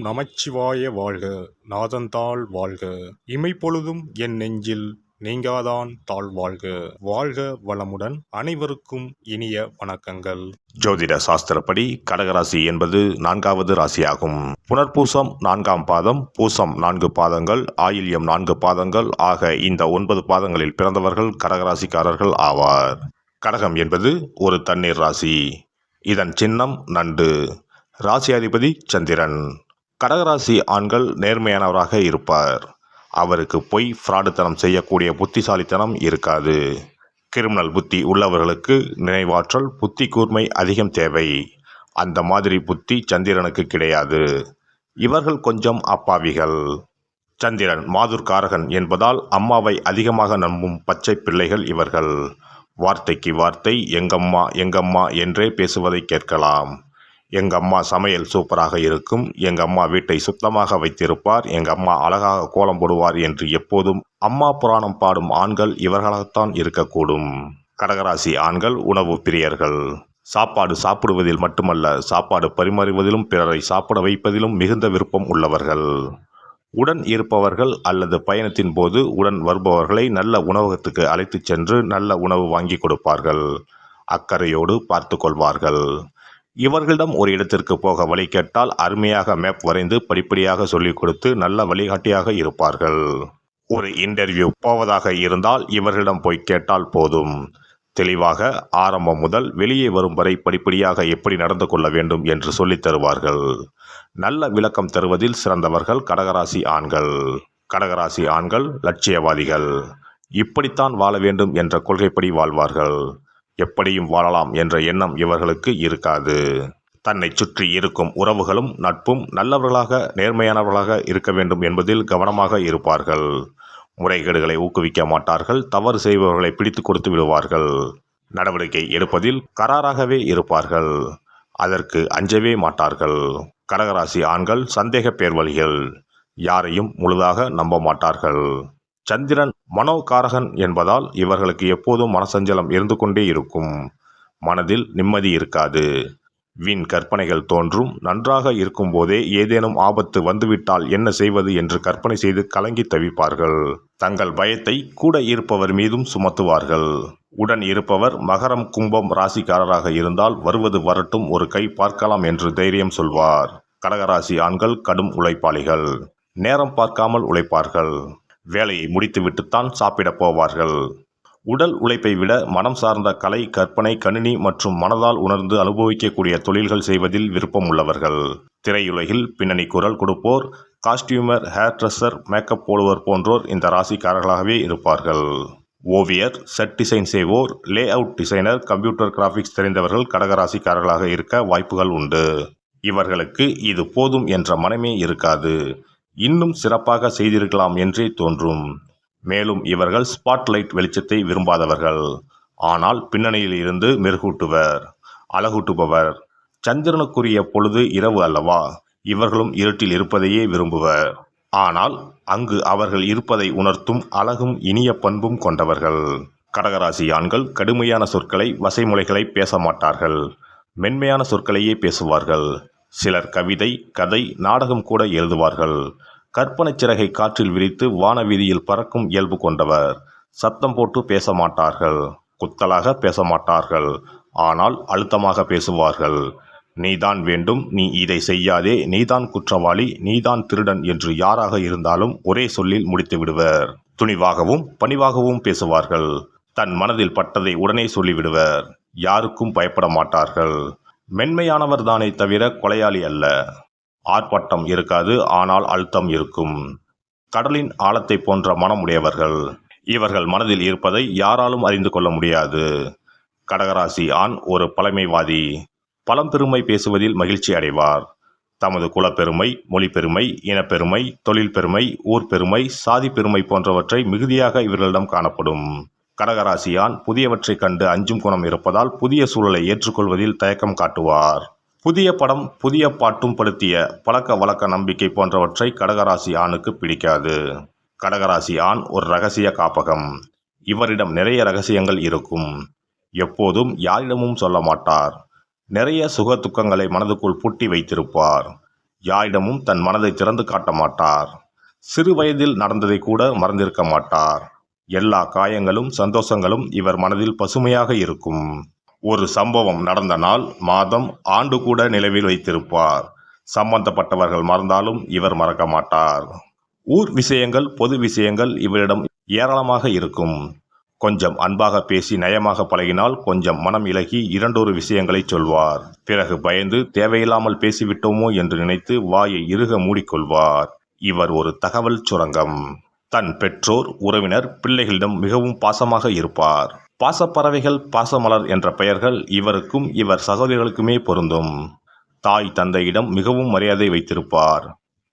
நமச்சிவாய வாழ்க. நாதன்தாள் வாழ்க. இமைப்பொழுதும் என் நெஞ்சில் நீங்காதான் தாழ் வாழ்க. வாழ்க வளமுடன். அனைவருக்கும் இனிய வணக்கங்கள். ஜோதிட சாஸ்திரப்படி கடகராசி என்பது 4வது ராசியாகும். புனர்பூசம் 4ஆம் பாதம், பூசம் 4 பாதங்கள், ஆயில்யம் 4 பாதங்கள் ஆக இந்த 9 பாதங்களில் பிறந்தவர்கள் கடகராசிக்காரர்கள் ஆவார். கடகம் என்பது ஒரு தண்ணீர் ராசி. இதன் சின்னம் நண்டு. ராசி அதிபதி சந்திரன். கடகராசி ஆண்கள் நேர்மையானவராக இருப்பார். அவருக்கு பொய் ஃப்ராடுத்தனம் செய்யக்கூடிய புத்திசாலித்தனம் இருக்காது. கிரிமினல் புத்தி உள்ளவர்களுக்கு நினைவாற்றல், புத்தி கூர்மை அதிகம் தேவை. அந்த மாதிரி புத்தி சந்திரனுக்கு கிடையாது. இவர்கள் கொஞ்சம் அப்பாவிகள். சந்திரன் மாதுர்காரகன் என்பதால் அம்மாவை அதிகமாக நம்பும் பச்சை பிள்ளைகள் இவர்கள். வார்த்தைக்கு வார்த்தை எங்கம்மா எங்கம்மா என்றே பேசுவதை கேட்கலாம். எங்கம்மா சமையல் சூப்பராக இருக்கும், எங்கம்மா வீட்டை சுத்தமாக வைத்திருப்பார், எங்கம்மா அழகாக கோலம் போடுவார் என்று எப்போதும் அம்மா புராணம் பாடும் ஆண்கள் இவர்களாகத்தான் இருக்கக்கூடும். கடகராசி ஆண்கள் உணவு பிரியர்கள். சாப்பாடு சாப்பிடுவதில் மட்டுமல்ல, சாப்பாடு பரிமாறுவதிலும் பிறரை சாப்பிட வைப்பதிலும் மிகுந்த விருப்பம் உள்ளவர்கள். உடன் இருப்பவர்கள் அல்லது பயணத்தின் போது உடன் வருபவர்களை நல்ல உணவகத்துக்கு அழைத்து சென்று நல்ல உணவு வாங்கி கொடுப்பார்கள். அக்கறையோடு பார்த்து கொள்வார்கள். இவர்களிடம் ஒரு இடத்திற்கு போக வழி கேட்டால் அருமையாக மேப் வரைந்து படிப்படியாக சொல்லிக் கொடுத்து நல்ல வழிகாட்டியாக இருப்பார்கள். ஒரு இன்டர்வியூ போவதாக இருந்தால் இவர்களிடம் போய் கேட்டால் போதும். தெளிவாக ஆரம்பம் முதல் வெளியே வரும் வரை படிப்படியாக எப்படி நடந்து கொள்ள வேண்டும் என்று சொல்லித் தருவார்கள். நல்ல விளக்கம் தருவதில் சிறந்தவர்கள் கடகராசி ஆண்கள். கடகராசி ஆண்கள் லட்சியவாதிகள். இப்படித்தான் வாழ வேண்டும் என்ற கொள்கைப்படி வாழ்வார்கள். எப்படியும் வாழலாம் என்ற எண்ணம் இவர்களுக்கு இருக்காது. தன்னை சுற்றி இருக்கும் உறவுகளும் நட்பும் நல்லவர்களாக நேர்மையானவர்களாக இருக்க வேண்டும் என்பதில் கவனமாக இருப்பார்கள். முறைகேடுகளை ஊக்குவிக்க மாட்டார்கள். தவறு செய்பவர்களை பிடித்து கொடுத்து விடுவார்கள். நடவடிக்கை எடுப்பதில் கராராகவே இருப்பார்கள். அதற்கு அஞ்சவே மாட்டார்கள். கடகராசி ஆண்கள் சந்தேக பேர்வழிகள். யாரையும் முழுதாக நம்ப மாட்டார்கள். சந்திரன் மனோகாரகன் என்பதால் இவர்களுக்கு எப்போதும் மனசஞ்சலம் இருந்து கொண்டே இருக்கும். மனதில் நிம்மதி இருக்காது. வீண் கற்பனைகள் தோன்றும். நன்றாக இருக்கும் போதே ஏதேனும் ஆபத்து வந்துவிட்டால் என்ன செய்வது என்று கற்பனை செய்து கலங்கி தவிப்பார்கள். தங்கள் பயத்தை கூட இருப்பவர் மீதும் சுமத்துவார்கள். உடன் இருப்பவர் மகரம் கும்பம் ராசிக்காரராக இருந்தால் வருவது வரட்டும், ஒரு கை பார்க்கலாம் என்று தைரியம் சொல்வார். கடகராசி ஆண்கள் கடும் உழைப்பாளிகள். நேரம் பார்க்காமல் உழைப்பார்கள். வேலையை முடித்துவிட்டுத்தான் சாப்பிட போவார்கள். உடல் உழைப்பை விட மனம் சார்ந்த கலை, கற்பனை, கணினி மற்றும் மனதால் உணர்ந்து அனுபவிக்கக்கூடிய தொழில்கள் செய்வதில் விருப்பம் உள்ளவர்கள். திரையுலகில் பின்னணி குரல் கொடுப்போர், காஸ்டியூமர், ஹேர் ட்ரெஸ்ஸர், மேக்கப் போடுவோர் போன்றோர் இந்த ராசிக்காரர்களாகவே இருப்பார்கள். ஓவியர், செட் டிசைன் செய்வோர், lay out designer, computer graphics தெரிந்தவர்கள் கடகராசிக்காரர்களாக இருக்க வாய்ப்புகள் உண்டு. இவர்களுக்கு இது போதும் என்ற மனமே இருக்காது. இன்னும் சிறப்பாக செய்திருக்கலாம் என்றே தோன்றும். மேலும் இவர்கள் ஸ்பாட்லைட் வெளிச்சத்தை விரும்பாதவர்கள். ஆனால் பின்னணியில் இருந்து மெருகூட்டுவர், அழகூட்டுபவர். சந்திரனுக்குரிய பொழுது இரவு அல்லவா? இவர்களும் இருட்டில் இருப்பதையே விரும்புவர். ஆனால் அங்கு அவர்கள் இருப்பதை உணர்த்தும் அழகும் இனிய பண்பும் கொண்டவர்கள். கடகராசி ஆண்கள் கடுமையான சொற்களை, வசைமுறைகளை பேச மாட்டார்கள். மென்மையான சொற்களையே பேசுவார்கள். சிலர் கவிதை, கதை, நாடகம் கூட எழுதுவார்கள். கற்பனை சிறகை காற்றில் விரித்து வானவீதியில் பறக்கும் இயல்பு கொண்டவர். சத்தம் போட்டு பேச மாட்டார்கள். குத்தலாக பேச மாட்டார்கள். ஆனால் அழுத்தமாக பேசுவார்கள். நீதான் வேண்டும், நீ இதை செய்யாதே, நீதான் குற்றவாளி, நீதான் திருடன் என்று யாராக இருந்தாலும் ஒரே சொல்லில் முடித்து விடுவர். துணிவாகவும் பணிவாகவும் பேசுவார்கள். தன் மனதில் பட்டதை உடனே சொல்லிவிடுவர். யாருக்கும் பயப்பட மாட்டார்கள். மென்மையானவர் தானே தவிர கொலையாளி அல்ல. ஆர்ப்பாட்டம் இருக்காது, ஆனால் அழுத்தம் இருக்கும். கடலின் ஆழத்தை போன்ற மனம் உடையவர்கள். இவர்கள் மனதில் இருப்பதை யாராலும் அறிந்து கொள்ள முடியாது. கடகராசி ஆண் ஒரு பழமைவாதி. பழம்பெருமை பேசுவதில் மகிழ்ச்சி அடைவார். தமது குலப்பெருமை, மொழி பெருமை, இனப்பெருமை, தொழில் பெருமை, ஊர் பெருமை, சாதி பெருமை போன்றவற்றை மிகுதியாக இவர்களிடம் காணப்படும். கடகராசியான் புதியவற்றை கண்டு அஞ்சும் குணம் இருப்பதால் புதிய சூழலை ஏற்றுக்கொள்வதில் தயக்கம் காட்டுவார். புதிய படம், புதிய பாட்டும் படுத்திய பழக்க வழக்க நம்பிக்கை போன்றவற்றை கடகராசி ஆணுக்கு பிடிக்காது. கடகராசி ஆண் ஒரு ரகசிய காப்பகம். இவரிடம் நிறைய ரகசியங்கள் இருக்கும். எப்போதும் யாரிடமும் சொல்ல மாட்டார். நிறைய சுக துக்கங்களை மனதுக்குள் பூட்டி வைத்திருப்பார். யாரிடமும் தன் மனதை திறந்து காட்ட மாட்டார். சிறு வயதில் நடந்ததை கூட மறந்திருக்க மாட்டார். எல்லா காயங்களும் சந்தோஷங்களும் இவர் மனதில் பசுமையாக இருக்கும். ஒரு சம்பவம் நடந்த நாள், மாதம், ஆண்டு கூட நினைவில் வைத்திருப்பார். சம்பந்தப்பட்டவர்கள் மறந்தாலும் இவர் மறக்க மாட்டார். ஊர் விஷயங்கள், பொது விஷயங்கள் இவரிடம் ஏராளமாக இருக்கும். கொஞ்சம் அன்பாக பேசி நயமாக பழகினால் கொஞ்சம் மனம் இலகி இரண்டொரு விஷயங்களை சொல்வார். பிறகு பயந்து தேவையில்லாமல் பேசிவிட்டோமோ என்று நினைத்து வாயை இறுக மூடிக்கொள்வார். இவர் ஒரு தகவல் சுரங்கம். தன் பெற்றோர், உறவினர், பிள்ளைகளிடம் மிகவும் பாசமாக இருப்பார். பாசப்பறவைகள், பாசமலர் என்ற பெயர்கள் இவருக்கும் இவர் சகோதரிகளுக்குமே பொருந்தும். தாய் தந்தையிடம் மிகவும் மரியாதை வைத்திருப்பார்.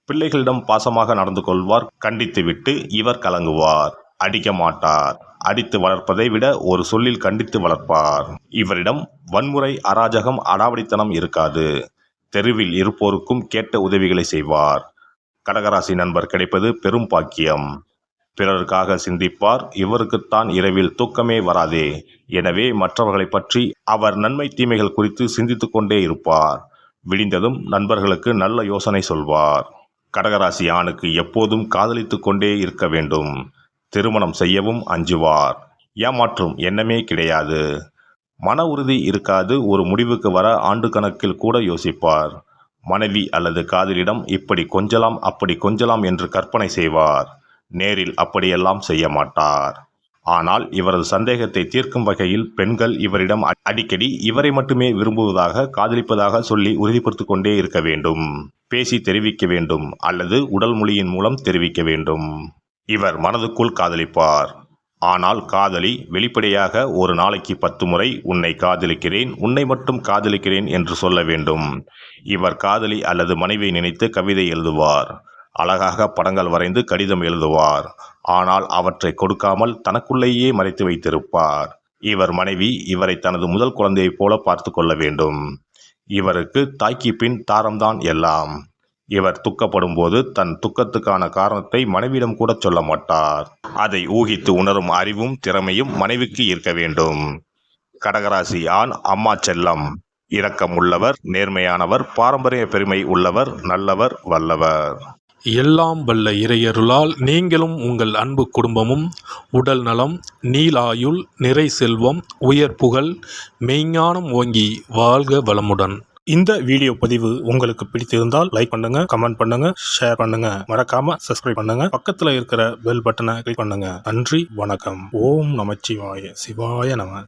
பிள்ளைகளிடம் பாசமாக நடந்து கொள்வார். கண்டித்துவிட்டு இவர் கலங்குவார். அடிக்க மாட்டார். அடித்து வளர்ப்பதை விட ஒரு சொல்லில் கண்டித்து வளர்ப்பார். இவரிடம் வன்முறை, அராஜகம், அடாவடித்தனம் இருக்காது. தெருவில் இருப்போருக்கும் கேட்ட உதவிகளை செய்வார். கடகராசி நண்பர் கிடைப்பது பெரும் பாக்கியம். பிறருக்காக சிந்திப்பார். இவருக்குத்தான் இரவில் தூக்கமே வராதே. எனவே மற்றவர்களை பற்றி அவர் நன்மை தீமைகள் குறித்து சிந்தித்து கொண்டே இருப்பார். விடிந்ததும் நண்பர்களுக்கு நல்ல யோசனை சொல்வார். கடகராசி ஆணுக்கு எப்போதும் காதலித்து கொண்டே இருக்க வேண்டும். திருமணம் செய்யவும் அஞ்சுவார். ஏமாற்றும் எண்ணமே கிடையாது. மன உறுதி இருக்காது. ஒரு முடிவுக்கு வர ஆண்டு கணக்கில் கூட யோசிப்பார். மனைவி அல்லது காதலிடம் இப்படி கொஞ்சலாம் அப்படி கொஞ்சலாம் என்று கற்பனை செய்வார். நேரில் அப்படியெல்லாம் செய்ய மாட்டார். ஆனால் இவரது சந்தேகத்தை தீர்க்கும் வகையில் பெண்கள் இவரிடம் அடிக்கடி இவரை மட்டுமே விரும்புவதாக, காதலிப்பதாக சொல்லி உறுதிப்படுத்திக் கொண்டே இருக்க வேண்டும். பேசி தெரிவிக்க வேண்டும் அல்லது உடல் மொழியின் மூலம் தெரிவிக்க வேண்டும். இவர் மனதுக்குள் காதலிப்பார். ஆனால் காதலி வெளிப்படையாக ஒரு நாளைக்கு 10 முறை உன்னை காதலிக்கிறேன், உன்னை மட்டும் காதலிக்கிறேன் என்று சொல்ல வேண்டும். இவர் காதலி அல்லது மனைவியை நினைத்து கவிதை எழுதுவார். அழகாக படங்கள் வரைந்து கடிதம் எழுதுவார். ஆனால் அவற்றை கொடுக்காமல் தனக்குள்ளேயே மறைத்து வைத்திருப்பார். இவர் மனைவி இவரை தனது முதல் குழந்தையைப் போல பார்த்து கொள்ள வேண்டும். இவருக்கு தாய்க்கு பின் தாரம்தான் எல்லாம். இவர் துக்கப்படும் போது தன் துக்கத்துக்கான காரணத்தை மனைவியிடம் கூட சொல்ல மாட்டார். அதை ஊகித்து உணரும் அறிவும் திறமையும் மனைவிக்கு இருக்க வேண்டும். கடகராசி ஆண் அம்மா செல்லம். இரக்கம் உள்ளவர், நேர்மையானவர், பாரம்பரிய பெருமை உள்ளவர், நல்லவர், வல்லவர். எல்லாம் வல்ல இறையருளால் நீங்களும் உங்கள் அன்பு குடும்பமும் உடல் நலம், நீலாயுள், நிறை செல்வம், உயர் புகழ், மெய்ஞானம் ஓங்கி வாழ்க வளமுடன். இந்த வீடியோ பதிவு உங்களுக்கு பிடித்திருந்தால் லைக் பண்ணுங்க, கமெண்ட் பண்ணுங்க, ஷேர் பண்ணுங்க, மறக்காம சப்ஸ்கிரைப் பண்ணுங்க, பக்கத்துல இருக்கிற பெல் பட்டனை கிளிக் பண்ணுங்க. நன்றி, வணக்கம். ஓம் நமச்சிவாய. சிவாய நம.